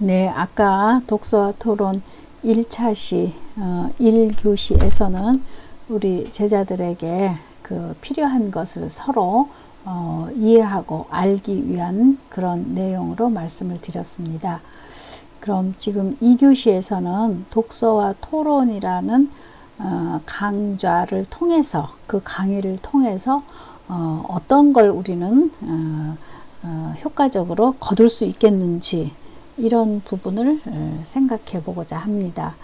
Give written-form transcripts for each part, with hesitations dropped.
네, 아까 독서와 토론 1차 시 1교시에서는 우리 제자들에게 그 필요한 것을 서로 이해하고 알기 위한 그런 내용으로 말씀을 드렸습니다. 그럼 지금 2교시에서는 독서와 토론이라는 강좌를 통해서, 그 강의를 통해서 어떤 걸 우리는 효과적으로 거둘 수 있겠는지, 이런 부분을 생각해 보고자 합니다.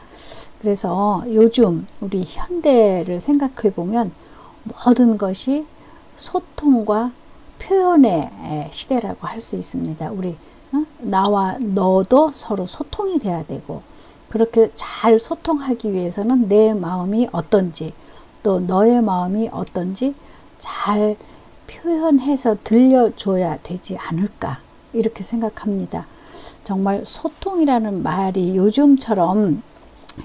그래서 요즘 우리 현대를 생각해 보면 모든 것이 소통과 표현의 시대라고 할 수 있습니다. 우리 나와 너도 서로 소통이 돼야 되고, 그렇게 잘 소통하기 위해서는 내 마음이 어떤지, 또 너의 마음이 어떤지 잘 표현해서 들려줘야 되지 않을까, 이렇게 생각합니다. 정말 소통이라는 말이 요즘처럼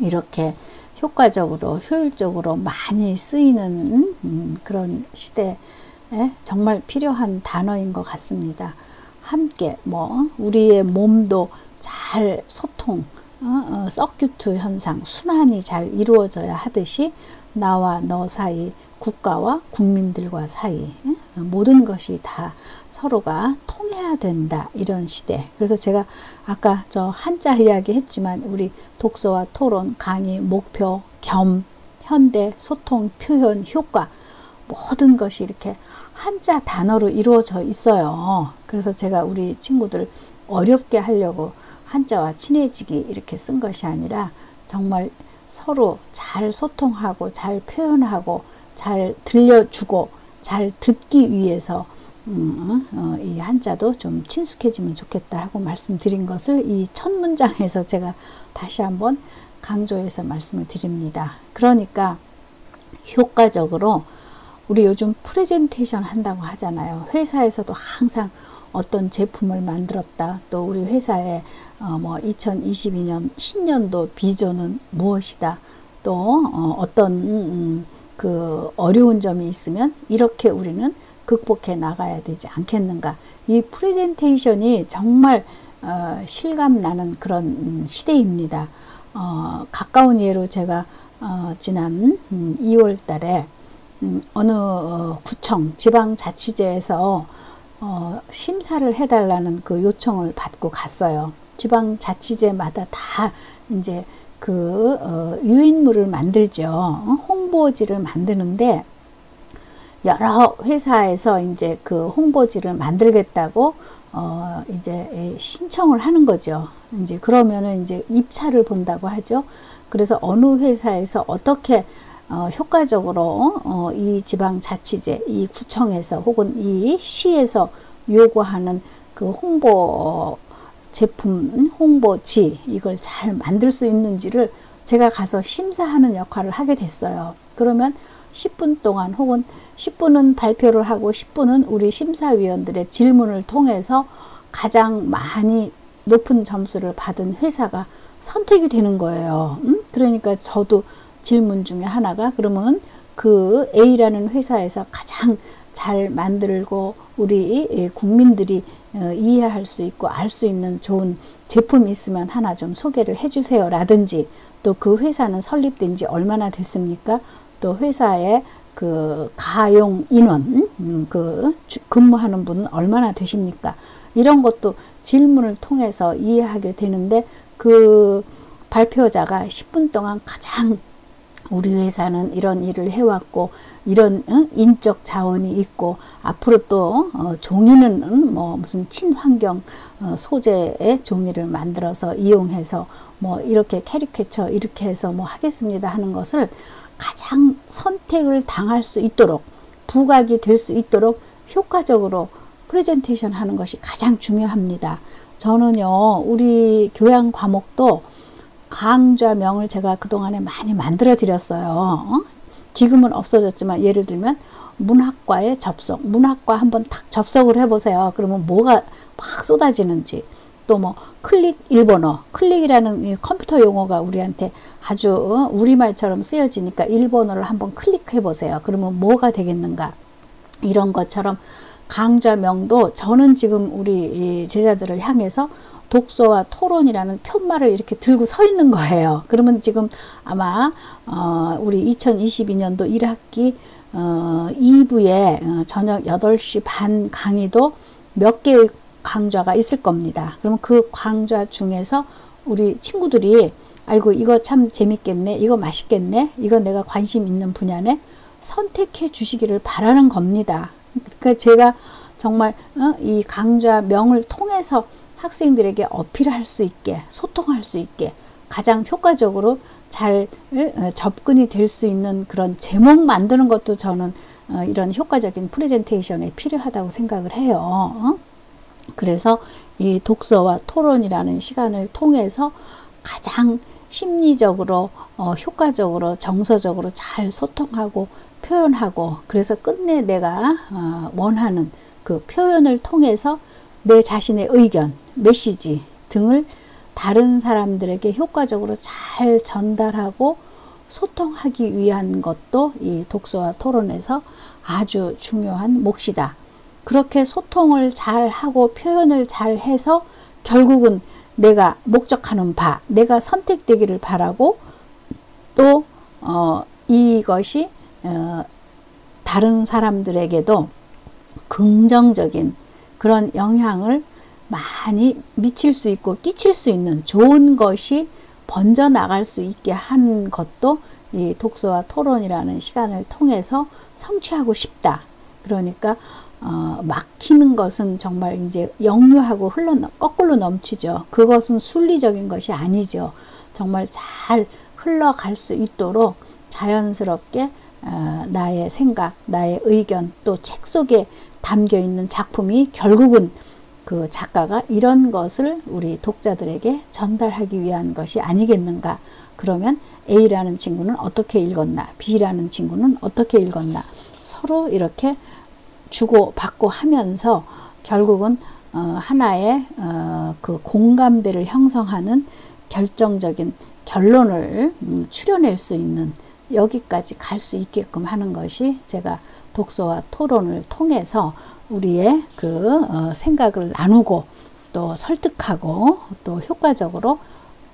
이렇게 효과적으로 효율적으로 많이 쓰이는 그런 시대에 정말 필요한 단어인 것 같습니다. 함께 우리의 몸도 잘 소통, 서큐트 현상, 순환이 잘 이루어져야 하듯이 나와 너 사이, 국가와 국민들과 사이, 모든 것이 다 서로가 통해야 된다, 이런 시대. 그래서 제가 아까 저 한자 이야기 했지만 우리 독서와 토론 강의 목표 겸 현대 소통 표현 효과, 모든 것이 이렇게 한자 단어로 이루어져 있어요. 그래서 제가 우리 친구들 어렵게 하려고 한자와 친해지기 이렇게 쓴 것이 아니라 정말 서로 잘 소통하고 잘 표현하고 잘 들려주고 잘 듣기 위해서 이 한자도 좀 친숙해지면 좋겠다 하고 말씀드린 것을 이 첫 문장에서 제가 다시 한번 강조해서 말씀을 드립니다. 그러니까 효과적으로 우리 요즘 프레젠테이션 한다고 하잖아요. 회사에서도 항상 어떤 제품을 만들었다, 또 우리 회사의 2022년 신년도 비전은 무엇이다, 또 어떤 그 어려운 점이 있으면 이렇게 우리는 극복해 나가야 되지 않겠는가. 이 프레젠테이션이 정말 실감 나는 그런 시대입니다. 가까운 예로 제가 지난 2월 달에 어느 구청 지방자치제에서 심사를 해달라는 그 요청을 받고 갔어요. 지방자치제마다 다 이제 그 유인물을 만들죠. 홍보지를 만드는데 여러 회사에서 이제 그 홍보지를 만들겠다고 이제 신청을 하는 거죠. 이제 그러면은 이제 입찰을 본다고 하죠. 그래서 어느 회사에서 어떻게 효과적으로 이 지방자치제, 이 구청에서 혹은 이 시에서 요구하는 그 홍보 제품, 홍보지, 이걸 잘 만들 수 있는지를 제가 가서 심사하는 역할을 하게 됐어요. 그러면 10분 동안 혹은 10분은 발표를 하고 10분은 우리 심사위원들의 질문을 통해서 가장 많이 높은 점수를 받은 회사가 선택이 되는 거예요. 그러니까 저도 질문 중에 하나가, 그러면 그 A라는 회사에서 가장 잘 만들고 우리 국민들이 이해할 수 있고 알 수 있는 좋은 제품이 있으면 하나 좀 소개를 해주세요 라든지, 또 그 회사는 설립된 지 얼마나 됐습니까? 또 회사의 그 가용 인원, 그 근무하는 분은 얼마나 되십니까? 이런 것도 질문을 통해서 이해하게 되는데, 그 발표자가 10분 동안 가장 우리 회사는 이런 일을 해왔고 이런 인적 자원이 있고 앞으로 또 종이는 무슨 친환경 소재의 종이를 만들어서 이용해서 이렇게 캐리케처 이렇게 해서 하겠습니다 하는 것을 가장 선택을 당할 수 있도록, 부각이 될 수 있도록 효과적으로 프레젠테이션 하는 것이 가장 중요합니다. 저는요, 우리 교양 과목도 강좌명을 제가 그동안에 많이 만들어 드렸어요. 지금은 없어졌지만, 예를 들면 문학과의 접속, 문학과 한번 탁 접속을 해보세요. 그러면 뭐가 막 쏟아지는지, 또 클릭 일본어, 클릭이라는 이 컴퓨터 용어가 우리한테 아주 우리말처럼 쓰여지니까 일본어를 한번 클릭해 보세요. 그러면 뭐가 되겠는가. 이런 것처럼 강좌명도 저는 지금 우리 제자들을 향해서 독서와 토론이라는 편말을 이렇게 들고 서 있는 거예요. 그러면 지금 아마 우리 2022년도 1학기 2부에 저녁 8시 반 강의도 몇 개의 강좌가 있을 겁니다. 그러면 그 강좌 중에서 우리 친구들이 아이고 이거 참 재밌겠네, 이거 맛있겠네, 이거 내가 관심 있는 분야네, 선택해 주시기를 바라는 겁니다. 그러니까 제가 정말 이 강좌명을 통해서 학생들에게 어필할 수 있게, 소통할 수 있게, 가장 효과적으로 잘 접근이 될 수 있는 그런 제목 만드는 것도 저는 이런 효과적인 프레젠테이션에 필요하다고 생각을 해요. 그래서 이 독서와 토론이라는 시간을 통해서 가장 심리적으로 효과적으로 정서적으로 잘 소통하고 표현하고, 그래서 끝내 내가 원하는 그 표현을 통해서 내 자신의 의견, 메시지 등을 다른 사람들에게 효과적으로 잘 전달하고 소통하기 위한 것도 이 독서와 토론에서 아주 중요한 몫이다. 그렇게 소통을 잘 하고 표현을 잘 해서 결국은 내가 목적하는 바, 내가 선택되기를 바라고, 또 이것이 다른 사람들에게도 긍정적인 그런 영향을 많이 미칠 수 있고 끼칠 수 있는 좋은 것이 번져나갈 수 있게 한 것도 이 독서와 토론이라는 시간을 통해서 성취하고 싶다. 그러니까 막히는 것은 정말 이제 역류하고 거꾸로 넘치죠. 그것은 순리적인 것이 아니죠. 정말 잘 흘러갈 수 있도록 자연스럽게 나의 생각, 나의 의견, 또 책 속에 담겨 있는 작품이 결국은 그 작가가 이런 것을 우리 독자들에게 전달하기 위한 것이 아니겠는가. 그러면 A라는 친구는 어떻게 읽었나, B라는 친구는 어떻게 읽었나, 서로 이렇게 주고받고 하면서 결국은 하나의 그 공감대를 형성하는 결정적인 결론을 추려낼 수 있는, 여기까지 갈 수 있게끔 하는 것이 제가 독서와 토론을 통해서 우리의 그 생각을 나누고 또 설득하고 또 효과적으로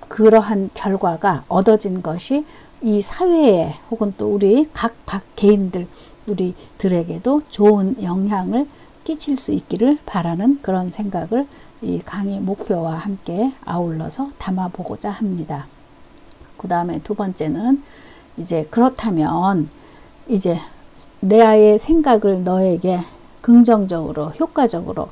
그러한 결과가 얻어진 것이 이 사회에 혹은 또 우리 각 개인들, 우리들에게도 좋은 영향을 끼칠 수 있기를 바라는 그런 생각을 이 강의 목표와 함께 아울러서 담아보고자 합니다. 그 다음에 두 번째는 이제 그렇다면 이제 내의 생각을 너에게 긍정적으로 효과적으로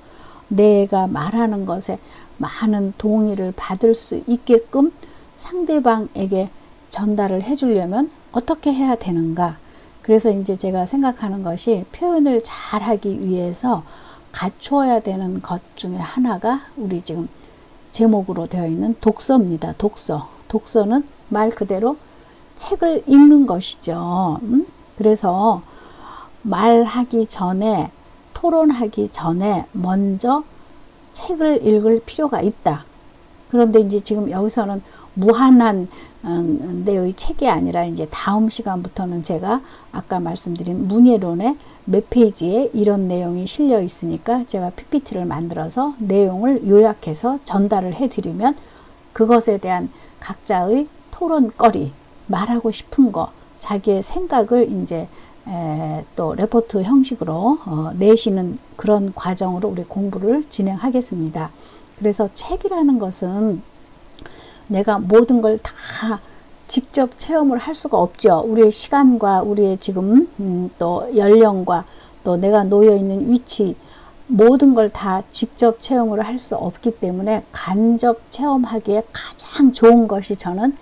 내가 말하는 것에 많은 동의를 받을 수 있게끔 상대방에게 전달을 해주려면 어떻게 해야 되는가. 그래서 이제 제가 생각하는 것이 표현을 잘하기 위해서 갖추어야 되는 것 중에 하나가 우리 지금 제목으로 되어 있는 독서입니다. 독서는 말 그대로 책을 읽는 것이죠. 그래서 말하기 전에, 토론하기 전에 먼저 책을 읽을 필요가 있다. 그런데 이제 지금 여기서는 무한한 내의 책이 아니라 이제 다음 시간부터는 제가 아까 말씀드린 문예론의 몇 페이지에 이런 내용이 실려 있으니까 제가 PPT를 만들어서 내용을 요약해서 전달을 해드리면 그것에 대한 각자의 토론거리, 말하고 싶은 거, 자기의 생각을 이제 또 레포트 형식으로 내시는 그런 과정으로 우리 공부를 진행하겠습니다. 그래서 책이라는 것은 내가 모든 걸 다 직접 체험을 할 수가 없죠. 우리의 시간과 우리의 지금 또 연령과 또 내가 놓여 있는 위치, 모든 걸 다 직접 체험을 할 수 없기 때문에 간접 체험하기에 가장 좋은 것이 저는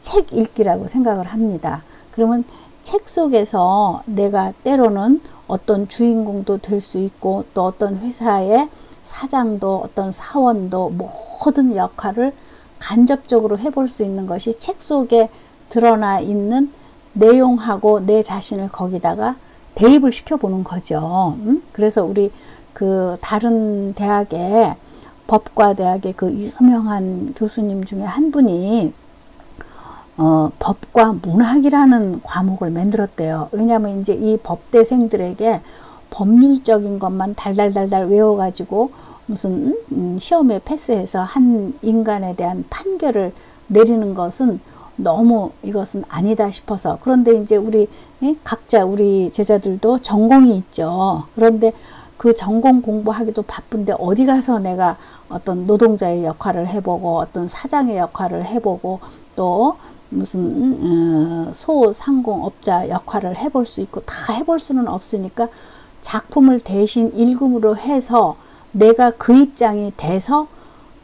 책 읽기라고 생각을 합니다. 그러면 책 속에서 내가 때로는 어떤 주인공도 될 수 있고 또 어떤 회사의 사장도 어떤 사원도 모든 역할을 간접적으로 해볼 수 있는 것이 책 속에 드러나 있는 내용하고 내 자신을 거기다가 대입을 시켜보는 거죠. 그래서 우리 그 다른 대학의 법과대학의 그 유명한 교수님 중에 한 분이 법과 문학이라는 과목을 만들었대요. 왜냐하면 이제 이 법대생들에게 법률적인 것만 달달달달 외워가지고 무슨 시험에 패스해서 한 인간에 대한 판결을 내리는 것은 너무 이것은 아니다 싶어서. 그런데 이제 우리 각자 우리 제자들도 전공이 있죠. 그런데 그 전공 공부하기도 바쁜데 어디 가서 내가 어떤 노동자의 역할을 해보고 어떤 사장의 역할을 해보고 또 무슨 소상공업자 역할을 해볼 수 있고 다 해볼 수는 없으니까 작품을 대신 읽음으로 해서 내가 그 입장이 돼서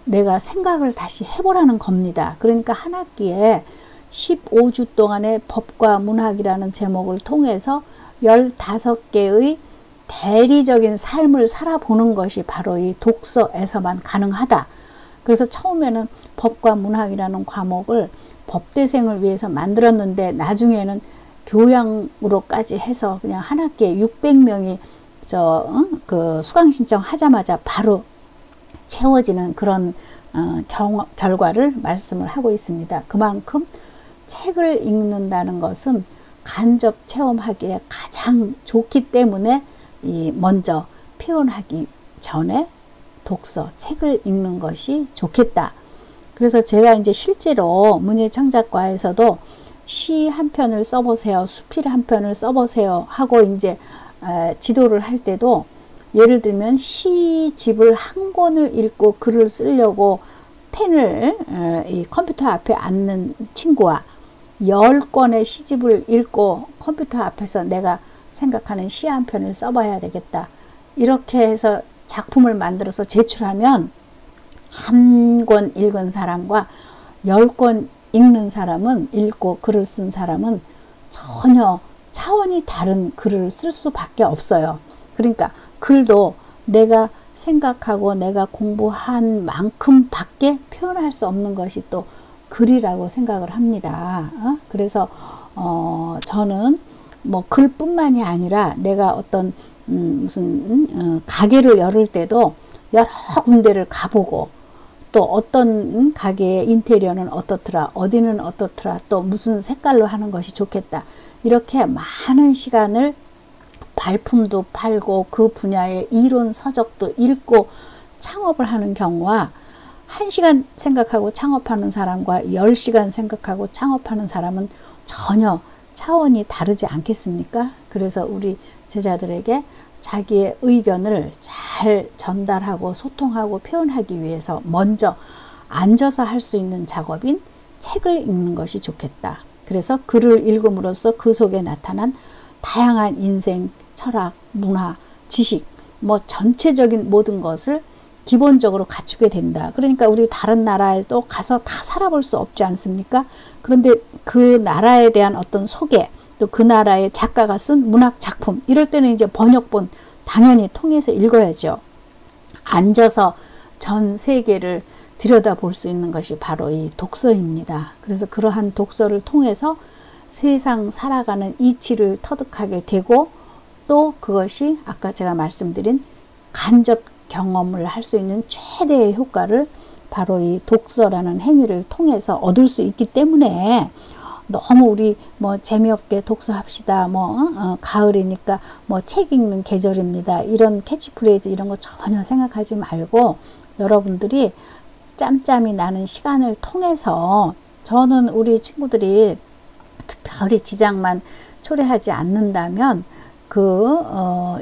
내가 생각을 다시 해보라는 겁니다. 그러니까 한 학기에 15주 동안의 법과 문학이라는 제목을 통해서 15개의 대리적인 삶을 살아보는 것이 바로 이 독서에서만 가능하다. 그래서 처음에는 법과 문학이라는 과목을 법대생을 위해서 만들었는데 나중에는 교양으로까지 해서 그냥 한 학기에 600명이 그 수강 신청 하자마자 바로 채워지는 그런 결과를 말씀을 하고 있습니다. 그만큼 책을 읽는다는 것은 간접 체험하기에 가장 좋기 때문에 먼저 표현하기 전에 독서, 책을 읽는 것이 좋겠다. 그래서 제가 이제 실제로 문예창작과에서도 시 한 편을 써보세요, 수필 한 편을 써보세요 하고 이제 지도를 할 때도 예를 들면 시집을 한 권을 읽고 글을 쓰려고 펜을 이 컴퓨터 앞에 앉는 친구와 10권의 시집을 읽고 컴퓨터 앞에서 내가 생각하는 시 한 편을 써봐야 되겠다. 이렇게 해서 작품을 만들어서 제출하면 한 권 읽은 사람과 10권 읽는 사람은, 읽고 글을 쓴 사람은 전혀 차원이 다른 글을 쓸 수밖에 없어요. 그러니까 글도 내가 생각하고 내가 공부한 만큼 밖에 표현할 수 없는 것이 또 글이라고 생각을 합니다. 그래서 저는 뭐 글뿐만이 아니라 내가 어떤 무슨 가게를 열을 때도 여러 군데를 가보고 또 어떤 가게의 인테리어는 어떻더라, 어디는 어떻더라, 또 무슨 색깔로 하는 것이 좋겠다, 이렇게 많은 시간을 발품도 팔고 그 분야의 이론 서적도 읽고 창업을 하는 경우와 1시간 생각하고 창업하는 사람과 10시간 생각하고 창업하는 사람은 전혀 차원이 다르지 않겠습니까? 그래서 우리 제자들에게 자기의 의견을 잘 전달하고 소통하고 표현하기 위해서 먼저 앉아서 할 수 있는 작업인 책을 읽는 것이 좋겠다. 그래서 글을 읽음으로써 그 속에 나타난 다양한 인생, 철학, 문화, 지식, 뭐 전체적인 모든 것을 기본적으로 갖추게 된다. 그러니까 우리 다른 나라에도 가서 다 살아볼 수 없지 않습니까? 그런데 그 나라에 대한 어떤 소개, 또 그 나라의 작가가 쓴 문학 작품, 이럴 때는 이제 번역본 당연히 통해서 읽어야죠. 앉아서 전 세계를 들여다볼 수 있는 것이 바로 이 독서입니다. 그래서 그러한 독서를 통해서 세상 살아가는 이치를 터득하게 되고, 또 그것이 아까 제가 말씀드린 간접 경험을 할 수 있는 최대의 효과를 바로 이 독서라는 행위를 통해서 얻을 수 있기 때문에, 너무 우리 뭐 재미없게 독서합시다, 뭐 가을이니까 뭐 책 읽는 계절입니다, 이런 캐치프레이즈 이런 거 전혀 생각하지 말고, 여러분들이 짬짬이 나는 시간을 통해서, 저는 우리 친구들이 특별히 지장만 초래하지 않는다면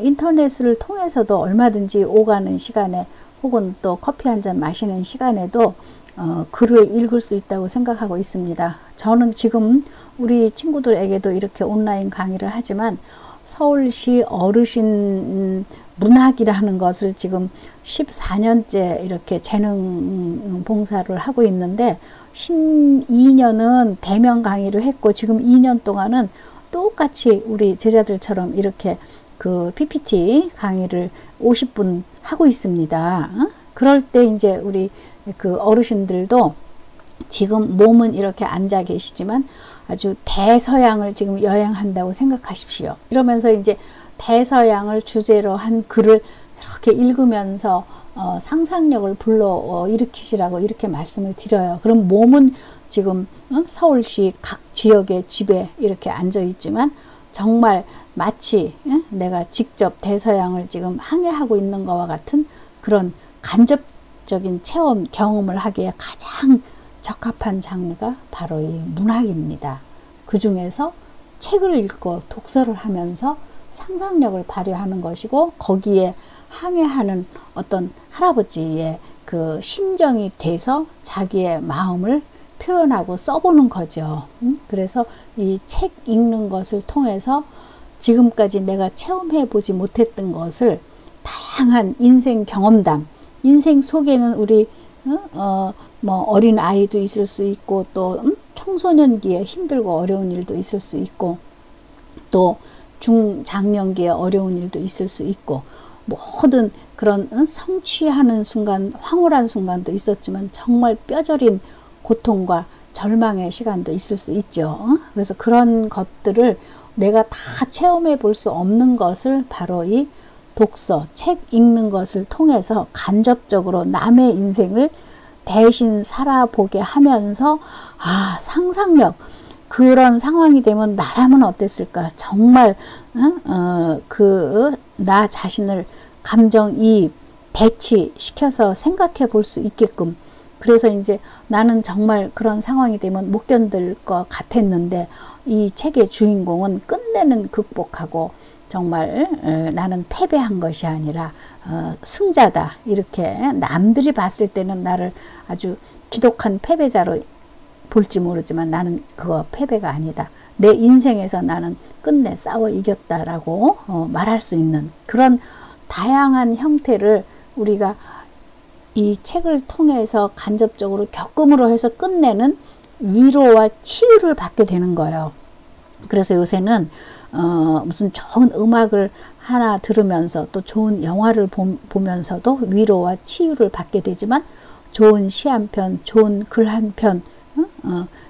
인터넷을 통해서도 얼마든지 오가는 시간에, 혹은 또 커피 한 잔 마시는 시간에도 글을 읽을 수 있다고 생각하고 있습니다. 저는 지금 우리 친구들에게도 이렇게 온라인 강의를 하지만 서울시 어르신 문학이라는 것을 지금 14년째 이렇게 재능 봉사를 하고 있는데, 12년은 대면 강의를 했고 지금 2년 동안은 똑같이 우리 제자들처럼 이렇게 그 PPT 강의를 50분 하고 있습니다. 그럴 때 이제 우리 그 어르신들도 지금 몸은 이렇게 앉아 계시지만 아주 대서양을 지금 여행한다고 생각하십시오. 이러면서 이제 대서양을 주제로 한 글을 이렇게 읽으면서 상상력을 불러 일으키시라고 이렇게 말씀을 드려요. 그럼 몸은 지금 서울시 각 지역의 집에 이렇게 앉아 있지만 정말 마치 내가 직접 대서양을 지금 항해하고 있는 것과 같은 그런 간접적인 체험, 경험을 하기에 가장 적합한 장르가 바로 이 문학입니다. 그 중에서 책을 읽고 독서를 하면서 상상력을 발휘하는 것이고, 거기에 항해하는 어떤 할아버지의 그 심정이 돼서 자기의 마음을 표현하고 써보는 거죠. 그래서 이 책 읽는 것을 통해서 지금까지 내가 체험해 보지 못했던 것을 다양한 인생 경험담, 인생 속에는 우리 뭐 어린 아이도 있을 수 있고, 또 청소년기에 힘들고 어려운 일도 있을 수 있고, 또 중장년기에 어려운 일도 있을 수 있고, 모든 그런 성취하는 순간, 황홀한 순간도 있었지만 정말 뼈저린 고통과 절망의 시간도 있을 수 있죠. 그래서 그런 것들을 내가 다 체험해 볼 수 없는 것을 바로 이 독서, 책 읽는 것을 통해서 간접적으로 남의 인생을 대신 살아보게 하면서, 아, 상상력, 그런 상황이 되면 나라면 어땠을까? 정말 나 자신을 감정이입, 대치시켜서 생각해 볼 수 있게끔. 그래서 이제 나는 정말 그런 상황이 되면 못 견딜 것 같았는데, 이 책의 주인공은 끝내는 극복하고 정말 나는 패배한 것이 아니라 승자다, 이렇게 남들이 봤을 때는 나를 아주 지독한 패배자로 볼지 모르지만 나는 그거 패배가 아니다, 내 인생에서 나는 끝내 싸워 이겼다라고 말할 수 있는 그런 다양한 형태를 우리가 이 책을 통해서 간접적으로 겪음으로 해서 끝내는 위로와 치유를 받게 되는 거예요. 그래서 요새는 무슨 좋은 음악을 하나 들으면서 또 좋은 영화를 보면서도 위로와 치유를 받게 되지만, 좋은 시 한 편, 좋은 글 한 편,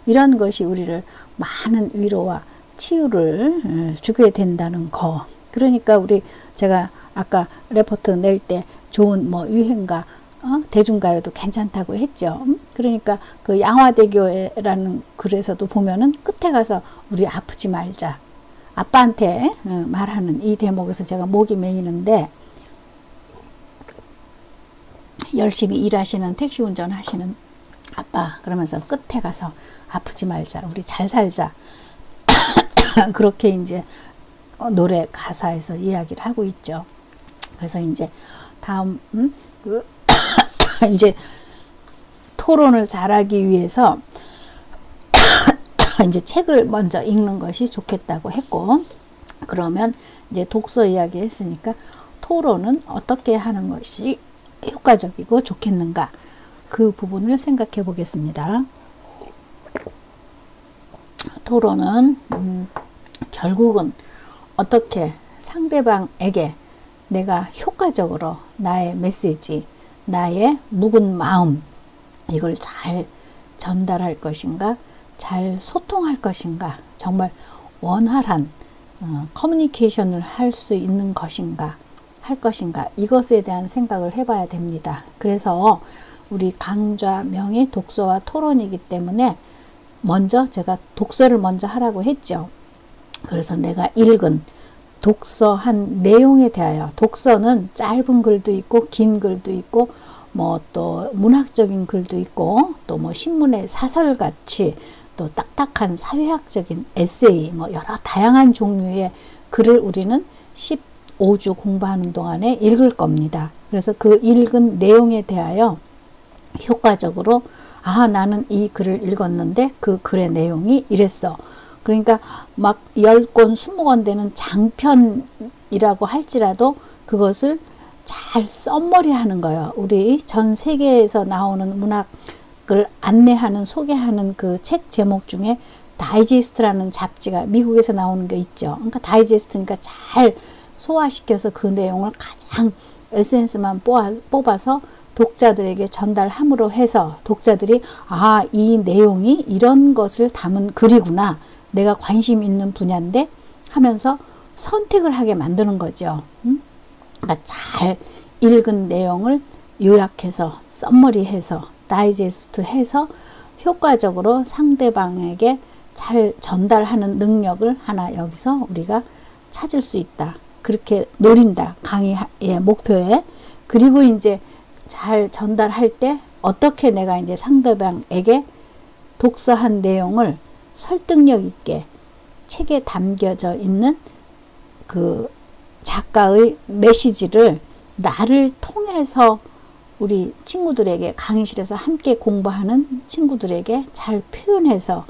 이런 것이 우리를 많은 위로와 치유를 주게 된다는 거. 그러니까 제가 아까 레포트 낼 때 좋은 뭐 유행가, 대중가요도 괜찮다고 했죠. 그러니까 그 양화대교라는 글에서도 보면은 끝에 가서 우리 아프지 말자, 아빠한테 말하는 이 대목에서 제가 목이 메이는데, 열심히 일하시는 택시 운전하시는 아빠, 그러면서 끝에 가서 아프지 말자, 우리 잘 살자 그렇게 이제 노래 가사에서 이야기를 하고 있죠. 그래서 이제 다음 이제 토론을 잘하기 위해서 이제 책을 먼저 읽는 것이 좋겠다고 했고, 그러면 이제 독서 이야기 했으니까 토론은 어떻게 하는 것이 효과적이고 좋겠는가, 그 부분을 생각해 보겠습니다. 토론은 결국은 어떻게 상대방에게 내가 효과적으로 나의 메시지, 나의 묵은 마음, 이걸 잘 전달할 것인가, 잘 소통할 것인가, 정말 원활한 커뮤니케이션을 할 수 있는 것인가, 이것에 대한 생각을 해봐야 됩니다. 그래서 우리 강좌 명이 독서와 토론이기 때문에 먼저 제가 독서를 먼저 하라고 했죠. 그래서 내가 읽은 독서한 내용에 대하여, 독서는 짧은 글도 있고 긴 글도 있고 뭐 또 문학적인 글도 있고, 또 뭐 신문의 사설같이 또 딱딱한 사회학적인 에세이, 뭐 여러 다양한 종류의 글을 우리는 15주 공부하는 동안에 읽을 겁니다. 그래서 그 읽은 내용에 대하여 효과적으로, 아, 나는 이 글을 읽었는데 그 글의 내용이 이랬어. 그러니까 막 10권, 20권 되는 장편이라고 할지라도 그것을 잘 썸머리 하는 거예요. 우리 전 세계에서 나오는 문학을 안내하는, 소개하는 그 책 제목 중에 다이제스트라는 잡지가 미국에서 나오는 게 있죠. 그러니까 다이제스트니까 잘 소화시켜서 그 내용을 가장 에센스만 뽑아서 독자들에게 전달함으로 해서 독자들이, 아, 이 내용이 이런 것을 담은 글이구나, 내가 관심 있는 분야인데 하면서 선택을 하게 만드는 거죠. 그러니까 잘 읽은 내용을 요약해서 썸머리해서 다이제스트해서 효과적으로 상대방에게 잘 전달하는 능력을 하나 여기서 우리가 찾을 수 있다. 그렇게 노린다, 강의의 목표에. 그리고 이제 잘 전달할 때 어떻게 내가 이제 상대방에게 독서한 내용을 설득력 있게 책에 담겨져 있는 그 작가의 메시지를 나를 통해서 우리 친구들에게, 강의실에서 함께 공부하는 친구들에게 잘 표현해서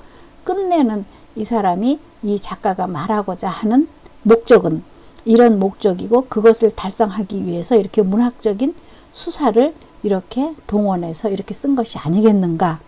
끝내는, 이 사람이, 이 작가가 말하고자 하는 목적은 이런 목적이고, 그것을 달성하기 위해서 이렇게 문학적인 수사를 이렇게 동원해서 이렇게 쓴 것이 아니겠는가.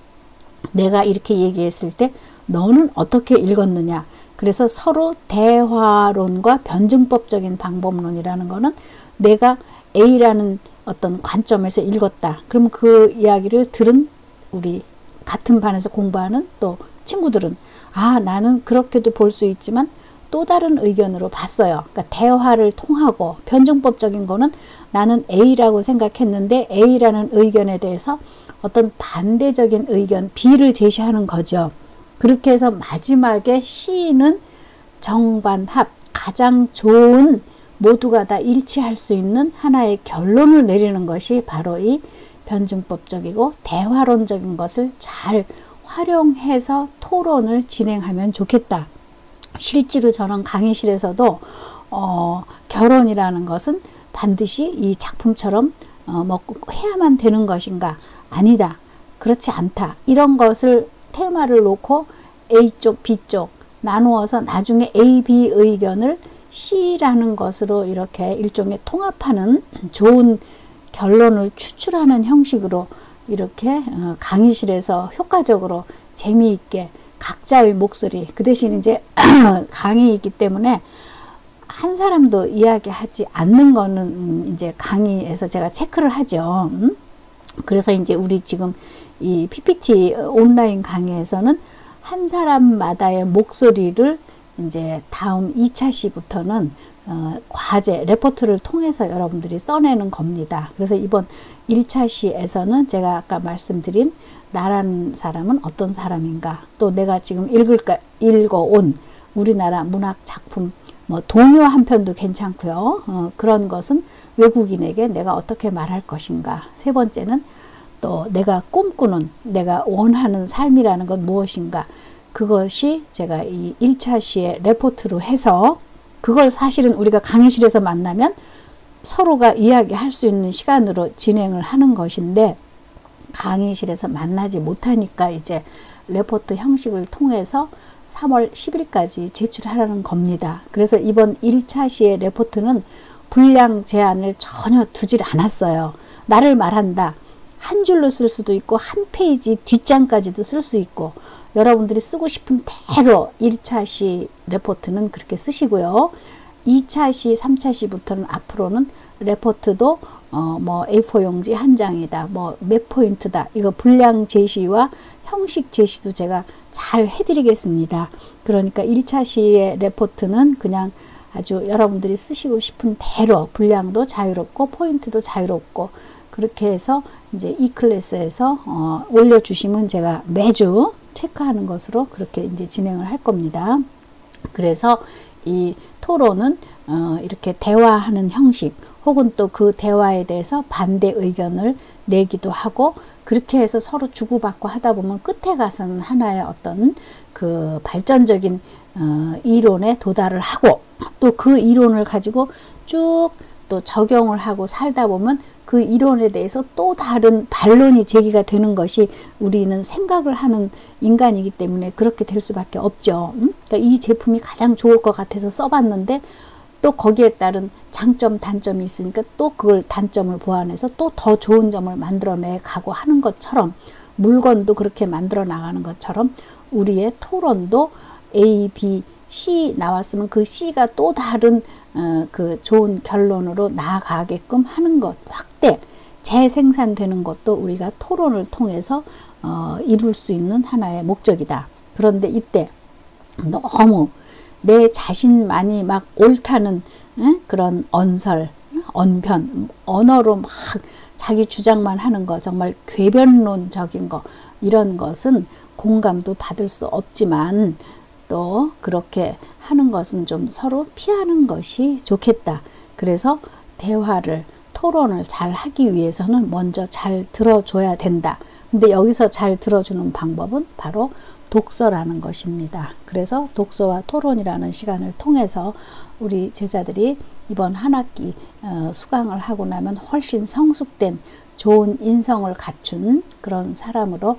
내가 이렇게 얘기했을 때 너는 어떻게 읽었느냐. 그래서 서로 대화론과 변증법적인 방법론이라는 거는, 내가 A라는 어떤 관점에서 읽었다. 그러면 그 이야기를 들은 우리 같은 반에서 공부하는 또 친구들은, 아, 나는 그렇게도 볼 수 있지만 또 다른 의견으로 봤어요. 그러니까 대화를 통하고, 변증법적인 거는 나는 A라고 생각했는데 A라는 의견에 대해서 어떤 반대적인 의견 B를 제시하는 거죠. 그렇게 해서 마지막에 C는 정반합, 가장 좋은, 모두가 다 일치할 수 있는 하나의 결론을 내리는 것이 바로 이 변증법적이고 대화론적인 것을 잘 활용해서 토론을 진행하면 좋겠다. 실제로 저는 강의실에서도 결혼이라는 것은 반드시 이 작품처럼 뭐 해야만 되는 것인가? 아니다. 그렇지 않다. 이런 것을 테마를 놓고 A쪽, B쪽 나누어서 나중에 A, B 의견을 C라는 것으로 이렇게 일종의 통합하는, 좋은 결론을 추출하는 형식으로 이렇게 강의실에서 효과적으로 재미있게 각자의 목소리, 그 대신 이제 강의이기 때문에 한 사람도 이야기하지 않는 거는 이제 강의에서 제가 체크를 하죠. 그래서 이제 우리 지금 이 PPT 온라인 강의에서는 한 사람마다의 목소리를 이제 다음 2차 시부터는 과제, 레포트를 통해서 여러분들이 써내는 겁니다. 그래서 이번 1차 시에서는 제가 아까 말씀드린 나라는 사람은 어떤 사람인가, 또 내가 지금 읽어온 우리나라 문학 작품, 뭐 동요 한 편도 괜찮고요. 그런 것은 외국인에게 내가 어떻게 말할 것인가. 세 번째는 또 내가 꿈꾸는, 내가 원하는 삶이라는 건 무엇인가. 그것이 제가 이 1차 시에 레포트로 해서, 그걸 사실은 우리가 강의실에서 만나면 서로가 이야기할 수 있는 시간으로 진행을 하는 것인데, 강의실에서 만나지 못하니까 이제 레포트 형식을 통해서 3월 10일까지 제출하라는 겁니다. 그래서 이번 1차 시의 레포트는 분량 제한을 전혀 두질 않았어요. 나를 말한다. 한 줄로 쓸 수도 있고 한 페이지 뒷장까지도 쓸 수 있고, 여러분들이 쓰고 싶은 대로 1차 시 레포트는 그렇게 쓰시고요. 2차 시, 3차 시부터는 앞으로는 레포트도 뭐 A4 용지 한 장이다, 뭐 몇 포인트다, 이거 분량 제시와 형식 제시도 제가 잘 해드리겠습니다. 그러니까 1차 시의 레포트는 그냥 아주 여러분들이 쓰시고 싶은 대로 분량도 자유롭고 포인트도 자유롭고, 그렇게 해서 이제 이 클래스에서 올려주시면 제가 매주 체크하는 것으로 그렇게 이제 진행을 할 겁니다. 그래서 이 토론은 이렇게 대화하는 형식, 혹은 또 그 대화에 대해서 반대 의견을 내기도 하고, 그렇게 해서 서로 주고받고 하다 보면 끝에 가서는 하나의 어떤 그 발전적인 이론에 도달을 하고, 또 그 이론을 가지고 쭉 또 적용을 하고 살다 보면 그 이론에 대해서 또 다른 반론이 제기가 되는 것이, 우리는 생각을 하는 인간이기 때문에 그렇게 될 수밖에 없죠. 그러니까 이 제품이 가장 좋을 것 같아서 써봤는데 또 거기에 따른 장점, 단점이 있으니까 또 그걸 단점을 보완해서 또 더 좋은 점을 만들어내 가고 하는 것처럼, 물건도 그렇게 만들어 나가는 것처럼 우리의 토론도 A, B, C 나왔으면 그 C가 또 다른 그 좋은 결론으로 나아가게끔 하는 것, 확대, 재생산되는 것도 우리가 토론을 통해서 이룰 수 있는 하나의 목적이다. 그런데 이때 너무 내 자신만이 막 옳다는 그런 언설, 언변, 언어로 막 자기 주장만 하는 거, 정말 궤변론적인 거, 이런 것은 공감도 받을 수 없지만 또 그렇게 하는 것은 좀 서로 피하는 것이 좋겠다. 그래서 대화를, 토론을 잘 하기 위해서는 먼저 잘 들어줘야 된다. 근데 여기서 잘 들어주는 방법은 바로 독서라는 것입니다. 그래서 독서와 토론이라는 시간을 통해서 우리 제자들이 이번 한 학기 수강을 하고 나면 훨씬 성숙된 좋은 인성을 갖춘 그런 사람으로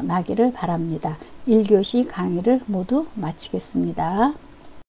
나기를 바랍니다. 1교시 강의를 모두 마치겠습니다.